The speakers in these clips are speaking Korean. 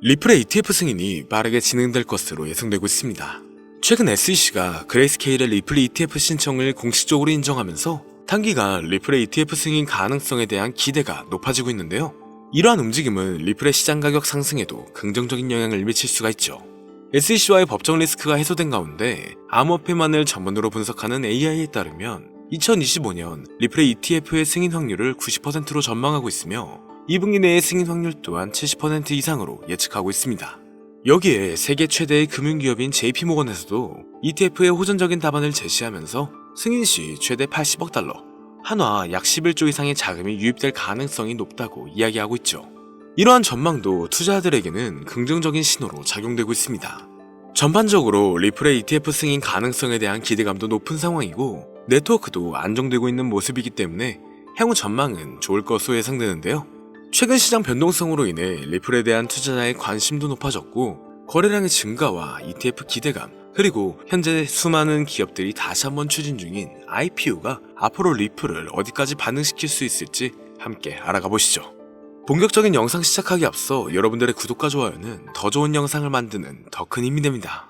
리플의 ETF 승인이 빠르게 진행될 것으로 예상되고 있습니다. 최근 SEC가 그레이스케일의 리플 ETF 신청을 공식적으로 인정하면서 단기간 리플의 ETF 승인 가능성에 대한 기대가 높아지고 있는데요. 이러한 움직임은 리플의 시장 가격 상승에도 긍정적인 영향을 미칠 수가 있죠. SEC와의 법적 리스크가 해소된 가운데 암호화폐만을 전문으로 분석하는 AI에 따르면 2025년 리플의 ETF의 승인 확률을 90%로 전망하고 있으며 2분기 내의 승인 확률 또한 70% 이상으로 예측하고 있습니다. 여기에 세계 최대의 금융기업인 JP모건에서도 ETF의 호전적인 답안을 제시하면서 승인 시 최대 80억 달러, 한화 약 11조 이상의 자금이 유입될 가능성이 높다고 이야기하고 있죠. 이러한 전망도 투자자들에게는 긍정적인 신호로 작용되고 있습니다. 전반적으로 리플의 ETF 승인 가능성에 대한 기대감도 높은 상황이고 네트워크도 안정되고 있는 모습이기 때문에 향후 전망은 좋을 것으로 예상되는데요. 최근 시장 변동성으로 인해 리플에 대한 투자자의 관심도 높아졌고 거래량의 증가와 ETF 기대감 그리고 현재 수많은 기업들이 다시 한번 추진 중인 IPO가 앞으로 리플을 어디까지 반응시킬 수 있을지 함께 알아가 보시죠. 본격적인 영상 시작하기 앞서 여러분들의 구독과 좋아요는 더 좋은 영상을 만드는 더 큰 힘이 됩니다.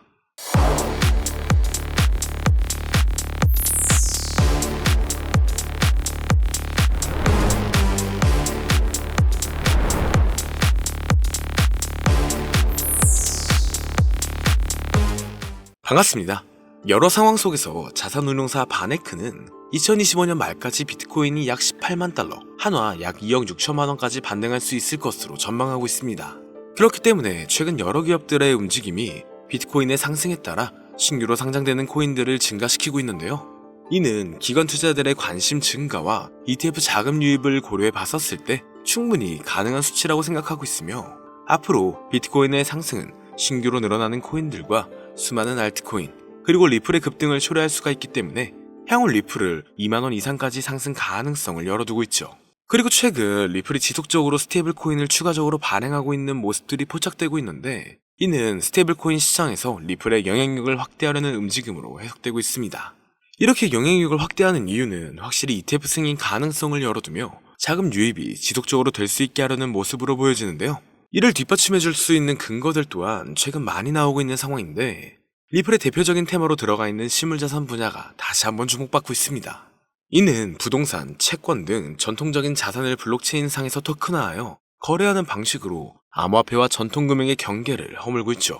반갑습니다. 여러 상황 속에서 자산운용사 바네크는 2025년 말까지 비트코인이 약 18만 달러, 한화 약 2억 6천만 원까지 반등할 수 있을 것으로 전망하고 있습니다. 그렇기 때문에 최근 여러 기업들의 움직임이 비트코인의 상승에 따라 신규로 상장되는 코인들을 증가시키고 있는데요. 이는 기관 투자자들의 관심 증가와 ETF 자금 유입을 고려해 봤었을 때 충분히 가능한 수치라고 생각하고 있으며 앞으로 비트코인의 상승은 신규로 늘어나는 코인들과 수많은 알트코인 그리고 리플의 급등을 초래할 수가 있기 때문에 향후 리플을 2만원 이상까지 상승 가능성을 열어두고 있죠. 그리고 최근 리플이 지속적으로 스테이블 코인을 추가적으로 발행하고 있는 모습들이 포착되고 있는데 이는 스테이블 코인 시장에서 리플의 영향력을 확대하려는 움직임으로 해석되고 있습니다. 이렇게 영향력을 확대하는 이유는 확실히 ETF 승인 가능성을 열어두며 자금 유입이 지속적으로 될 수 있게 하려는 모습으로 보여지는데요. 이를 뒷받침해줄 수 있는 근거들 또한 최근 많이 나오고 있는 상황인데 리플의 대표적인 테마로 들어가 있는 실물자산 분야가 다시 한번 주목받고 있습니다. 이는 부동산, 채권 등 전통적인 자산을 블록체인상에서 토큰화하여 거래하는 방식으로 암호화폐와 전통금융의 경계를 허물고 있죠.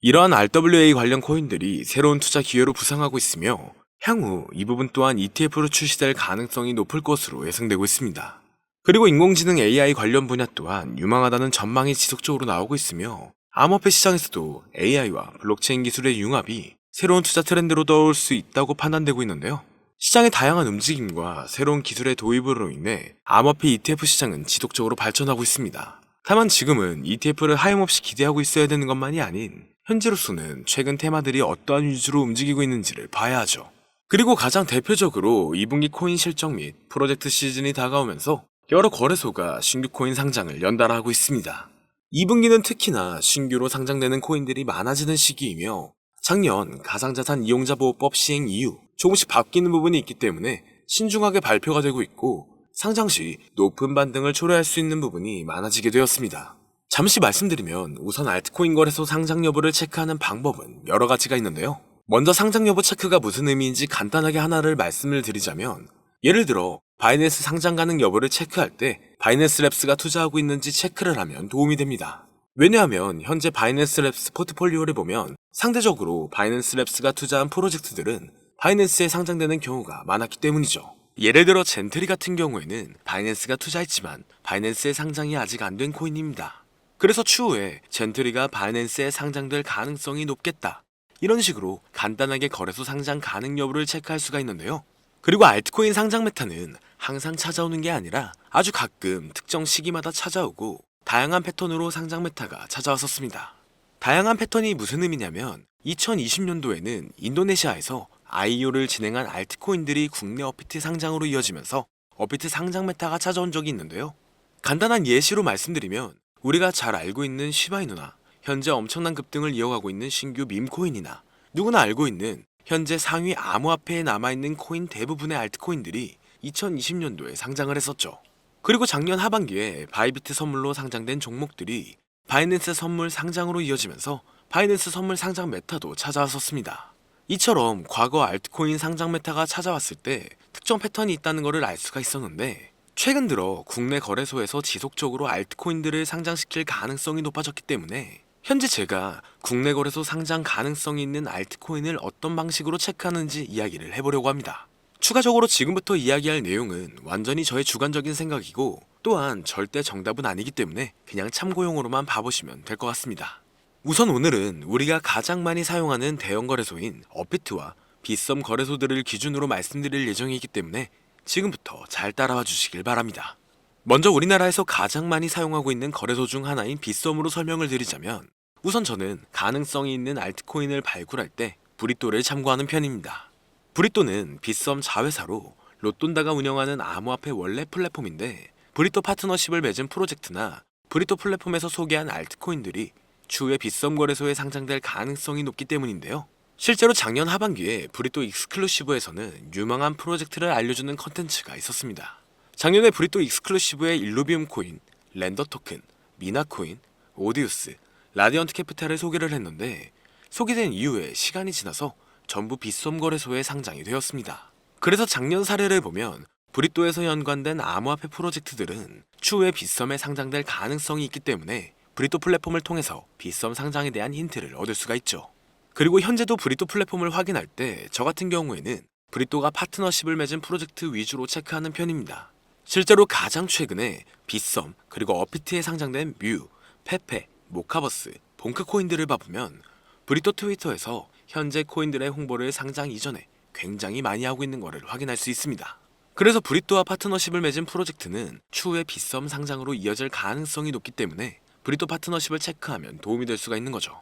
이러한 RWA 관련 코인들이 새로운 투자 기회로 부상하고 있으며 향후 이 부분 또한 ETF로 출시될 가능성이 높을 것으로 예상되고 있습니다. 그리고 인공지능 AI 관련 분야 또한 유망하다는 전망이 지속적으로 나오고 있으며 암호화폐 시장에서도 AI와 블록체인 기술의 융합이 새로운 투자 트렌드로 떠올 수 있다고 판단되고 있는데요. 시장의 다양한 움직임과 새로운 기술의 도입으로 인해 암호화폐 ETF 시장은 지속적으로 발전하고 있습니다. 다만 지금은 ETF를 하염없이 기대하고 있어야 되는 것만이 아닌 현재로서는 최근 테마들이 어떠한 위주로 움직이고 있는지를 봐야 하죠. 그리고 가장 대표적으로 2분기 코인 실적 및 프로젝트 시즌이 다가오면서 여러 거래소가 신규 코인 상장을 연달아 하고 있습니다. 2분기는 특히나 신규로 상장되는 코인들이 많아지는 시기이며 작년 가상자산 이용자 보호법 시행 이후 조금씩 바뀌는 부분이 있기 때문에 신중하게 발표가 되고 있고 상장 시 높은 반등을 초래할 수 있는 부분이 많아지게 되었습니다. 잠시 말씀드리면 우선 알트코인 거래소 상장 여부를 체크하는 방법은 여러 가지가 있는데요. 먼저 상장 여부 체크가 무슨 의미인지 간단하게 하나를 말씀을 드리자면 예를 들어 바이낸스 상장 가능 여부를 체크할 때 바이낸스 랩스가 투자하고 있는지 체크를 하면 도움이 됩니다. 왜냐하면 현재 바이낸스 랩스 포트폴리오를 보면 상대적으로 바이낸스 랩스가 투자한 프로젝트들은 바이낸스에 상장되는 경우가 많았기 때문이죠. 예를 들어 젠트리 같은 경우에는 바이낸스가 투자했지만 바이낸스에 상장이 아직 안 된 코인입니다. 그래서 추후에 젠트리가 바이낸스에 상장될 가능성이 높겠다. 이런 식으로 간단하게 거래소 상장 가능 여부를 체크할 수가 있는데요. 그리고 알트코인 상장 메타는 항상 찾아오는 게 아니라 아주 가끔 특정 시기마다 찾아오고 다양한 패턴으로 상장 메타가 찾아왔었습니다. 다양한 패턴이 무슨 의미냐면 2020년도에는 인도네시아에서 IEO를 진행한 알트코인들이 국내 업비트 상장으로 이어지면서 업비트 상장 메타가 찾아온 적이 있는데요. 간단한 예시로 말씀드리면 우리가 잘 알고 있는 시바이누나 현재 엄청난 급등을 이어가고 있는 신규 밈코인이나 누구나 알고 있는 현재 상위 암호화폐에 남아있는 코인 대부분의 알트코인들이 2020년도에 상장을 했었죠. 그리고 작년 하반기에 바이비트 선물로 상장된 종목들이 바이낸스 선물 상장으로 이어지면서 바이낸스 선물 상장 메타도 찾아왔었습니다. 이처럼 과거 알트코인 상장 메타가 찾아왔을 때 특정 패턴이 있다는 것을 알 수가 있었는데, 최근 들어 국내 거래소에서 지속적으로 알트코인들을 상장시킬 가능성이 높아졌기 때문에 현재 제가 국내 거래소 상장 가능성이 있는 알트코인을 어떤 방식으로 체크하는지 이야기를 해보려고 합니다. 추가적으로 지금부터 이야기할 내용은 완전히 저의 주관적인 생각이고, 또한 절대 정답은 아니기 때문에 그냥 참고용으로만 봐보시면 될 것 같습니다. 우선 오늘은 우리가 가장 많이 사용하는 대형 거래소인 업비트와 빗썸 거래소들을 기준으로 말씀드릴 예정이기 때문에 지금부터 잘 따라와 주시길 바랍니다. 먼저 우리나라에서 가장 많이 사용하고 있는 거래소 중 하나인 빗썸으로 설명을 드리자면, 우선 저는 가능성이 있는 알트코인을 발굴할 때 브리또를 참고하는 편입니다. 브리또는 빗썸 자회사로 로돈다가 운영하는 암호화폐 원래 플랫폼인데, 브리또 파트너십을 맺은 프로젝트나 브리또 플랫폼에서 소개한 알트코인들이 추후에 빗썸 거래소에 상장될 가능성이 높기 때문인데요. 실제로 작년 하반기에 브리또 익스클루시브에서는 유망한 프로젝트를 알려주는 컨텐츠가 있었습니다. 작년에 브리또 익스클루시브의 일루비움 코인, 렌더 토큰, 미나 코인, 오디우스, 라디언트 캐피탈을 소개를 했는데, 소개된 이후에 시간이 지나서 전부 빗썸 거래소에 상장이 되었습니다. 그래서 작년 사례를 보면 브리또에서 연관된 암호화폐 프로젝트들은 추후에 빗썸에 상장될 가능성이 있기 때문에 브리또 플랫폼을 통해서 빗썸 상장에 대한 힌트를 얻을 수가 있죠. 그리고 현재도 브리또 플랫폼을 확인할 때 저 같은 경우에는 브리또가 파트너십을 맺은 프로젝트 위주로 체크하는 편입니다. 실제로 가장 최근에 빗썸 그리고 업비트에 상장된 뮤, 페페, 모카버스, 봉크 코인들을 봐보면 브리또 트위터에서 현재 코인들의 홍보를 상장 이전에 굉장히 많이 하고 있는 것을 확인할 수 있습니다. 그래서 브리또와 파트너십을 맺은 프로젝트는 추후에 빗썸 상장으로 이어질 가능성이 높기 때문에 브리또 파트너십을 체크하면 도움이 될 수가 있는 거죠.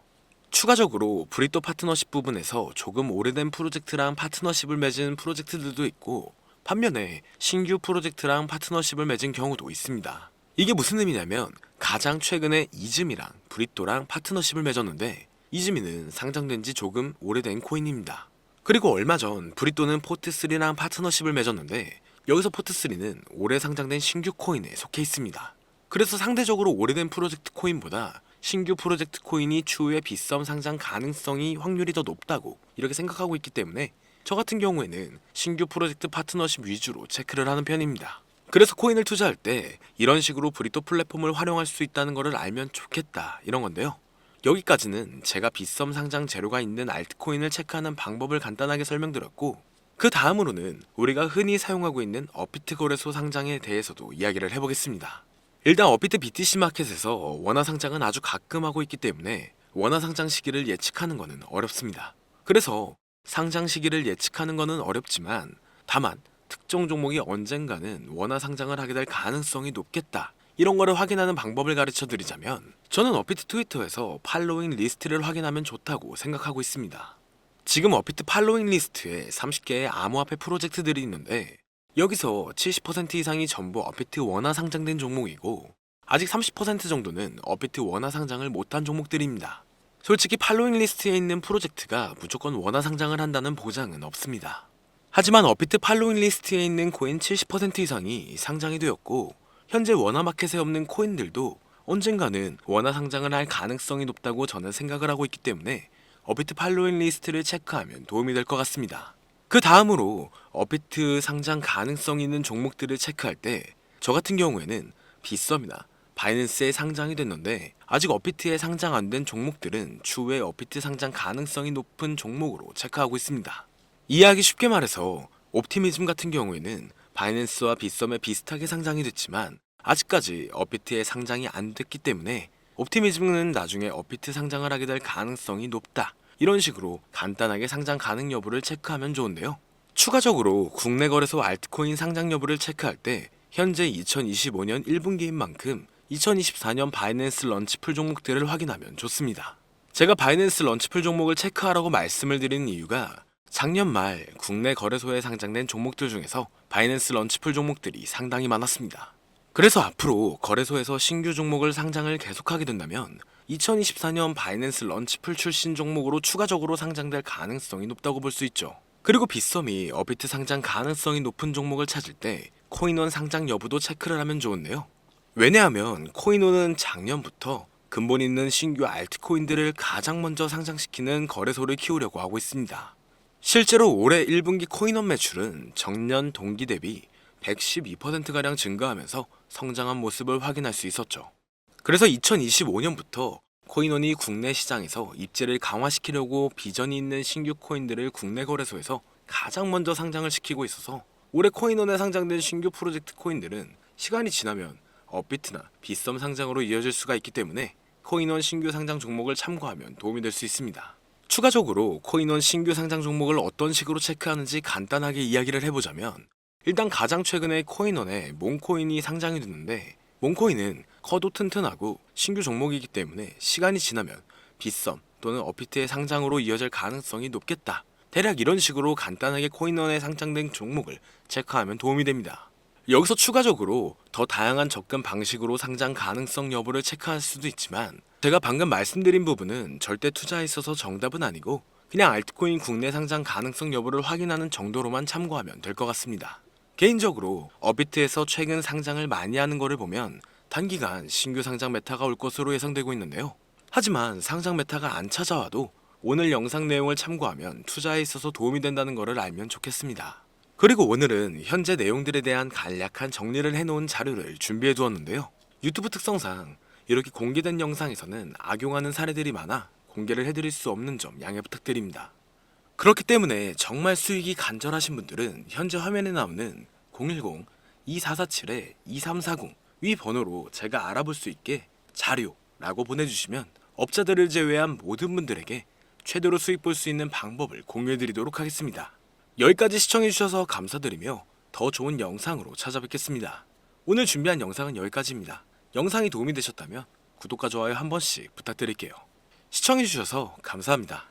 추가적으로 브리또 파트너십 부분에서 조금 오래된 프로젝트랑 파트너십을 맺은 프로젝트들도 있고, 반면에 신규 프로젝트랑 파트너십을 맺은 경우도 있습니다. 이게 무슨 의미냐면, 가장 최근에 이즈미랑 브리또랑 파트너십을 맺었는데, 이즈미는 상장된 지 조금 오래된 코인입니다. 그리고 얼마 전 브리또는 포트3랑 파트너십을 맺었는데, 여기서 포트3는 올해 상장된 신규 코인에 속해 있습니다. 그래서 상대적으로 오래된 프로젝트 코인보다 신규 프로젝트 코인이 추후에 빗썸 상장 가능성이 확률이 더 높다고 이렇게 생각하고 있기 때문에 저 같은 경우에는 신규 프로젝트 파트너십 위주로 체크를 하는 편입니다. 그래서 코인을 투자할 때 이런 식으로 브리또 플랫폼을 활용할 수 있다는 것을 알면 좋겠다, 이런 건데요. 여기까지는 제가 빗썸 상장 재료가 있는 알트코인을 체크하는 방법을 간단하게 설명드렸고, 그 다음으로는 우리가 흔히 사용하고 있는 업비트 거래소 상장에 대해서도 이야기를 해보겠습니다. 일단 업비트 BTC 마켓에서 원화 상장은 아주 가끔 하고 있기 때문에 원화 상장 시기를 예측하는 것은 어렵습니다. 그래서 상장 시기를 예측하는 것은 어렵지만, 다만 특정 종목이 언젠가는 원화 상장을 하게 될 가능성이 높겠다, 이런 거를 확인하는 방법을 가르쳐 드리자면, 저는 업비트 트위터에서 팔로잉 리스트를 확인하면 좋다고 생각하고 있습니다. 지금 업비트 팔로잉 리스트에 30개의 암호화폐 프로젝트들이 있는데, 여기서 70% 이상이 전부 업비트 원화 상장된 종목이고, 아직 30% 정도는 업비트 원화 상장을 못한 종목들입니다. 솔직히 팔로잉 리스트에 있는 프로젝트가 무조건 원화 상장을 한다는 보장은 없습니다. 하지만 업비트 팔로잉 리스트에 있는 코인 70% 이상이 상장이 되었고, 현재 원화 마켓에 없는 코인들도 언젠가는 원화 상장을 할 가능성이 높다고 저는 생각을 하고 있기 때문에 업비트 팔로잉 리스트를 체크하면 도움이 될 것 같습니다. 그 다음으로 업비트 상장 가능성 있는 종목들을 체크할 때 저 같은 경우에는 빗썸이나 바이낸스에 상장이 됐는데 아직 업비트에 상장 안 된 종목들은 추후에 업비트 상장 가능성이 높은 종목으로 체크하고 있습니다. 이해하기 쉽게 말해서 옵티미즘 같은 경우에는 바이낸스와 빗썸에 비슷하게 상장이 됐지만 아직까지 업비트에 상장이 안 됐기 때문에 옵티미즘은 나중에 업비트 상장을 하게 될 가능성이 높다, 이런 식으로 간단하게 상장 가능 여부를 체크하면 좋은데요. 추가적으로 국내 거래소 알트코인 상장 여부를 체크할 때 현재 2025년 1분기인 만큼 2024년 바이낸스 런치풀 종목들을 확인하면 좋습니다. 제가 바이낸스 런치풀 종목을 체크하라고 말씀을 드리는 이유가, 작년 말 국내 거래소에 상장된 종목들 중에서 바이낸스 런치풀 종목들이 상당히 많았습니다. 그래서 앞으로 거래소에서 신규 종목을 상장을 계속하게 된다면 2024년 바이낸스 런치풀 출신 종목으로 추가적으로 상장될 가능성이 높다고 볼 수 있죠. 그리고 빗썸이 업비트 상장 가능성이 높은 종목을 찾을 때 코인원 상장 여부도 체크를 하면 좋은데요. 왜냐하면 코인원은 작년부터 근본 있는 신규 알트코인들을 가장 먼저 상장시키는 거래소를 키우려고 하고 있습니다. 실제로 올해 1분기 코인원 매출은 전년 동기 대비 112%가량 증가하면서 성장한 모습을 확인할 수 있었죠. 그래서 2025년부터 코인원이 국내 시장에서 입지를 강화시키려고 비전이 있는 신규 코인들을 국내 거래소에서 가장 먼저 상장을 시키고 있어서 올해 코인원에 상장된 신규 프로젝트 코인들은 시간이 지나면 업비트나 빗썸 상장으로 이어질 수가 있기 때문에 코인원 신규 상장 종목을 참고하면 도움이 될 수 있습니다. 추가적으로 코인원 신규 상장 종목을 어떤 식으로 체크하는지 간단하게 이야기를 해보자면, 일단 가장 최근에 코인원에 몽코인이 상장이 됐는데, 몽코인은 커도 튼튼하고 신규 종목이기 때문에 시간이 지나면 빗썸 또는 업비트의 상장으로 이어질 가능성이 높겠다. 대략 이런 식으로 간단하게 코인원에 상장된 종목을 체크하면 도움이 됩니다. 여기서 추가적으로 더 다양한 접근 방식으로 상장 가능성 여부를 체크할 수도 있지만, 제가 방금 말씀드린 부분은 절대 투자에 있어서 정답은 아니고 그냥 알트코인 국내 상장 가능성 여부를 확인하는 정도로만 참고하면 될 것 같습니다. 개인적으로 업비트에서 최근 상장을 많이 하는 거를 보면 단기간 신규 상장 메타가 올 것으로 예상되고 있는데요. 하지만 상장 메타가 안 찾아와도 오늘 영상 내용을 참고하면 투자에 있어서 도움이 된다는 것을 알면 좋겠습니다. 그리고 오늘은 현재 내용들에 대한 간략한 정리를 해놓은 자료를 준비해 두었는데요. 유튜브 특성상 이렇게 공개된 영상에서는 악용하는 사례들이 많아 공개를 해드릴 수 없는 점 양해 부탁드립니다. 그렇기 때문에 정말 수익이 간절하신 분들은 현재 화면에 나오는 010-2447-2340 위 번호로 제가 알아볼 수 있게 자료라고 보내주시면 업자들을 제외한 모든 분들에게 최대로 수익 볼 수 있는 방법을 공유해드리도록 하겠습니다. 여기까지 시청해주셔서 감사드리며 더 좋은 영상으로 찾아뵙겠습니다. 오늘 준비한 영상은 여기까지입니다. 영상이 도움이 되셨다면 구독과 좋아요 한 번씩 부탁드릴게요. 시청해주셔서 감사합니다.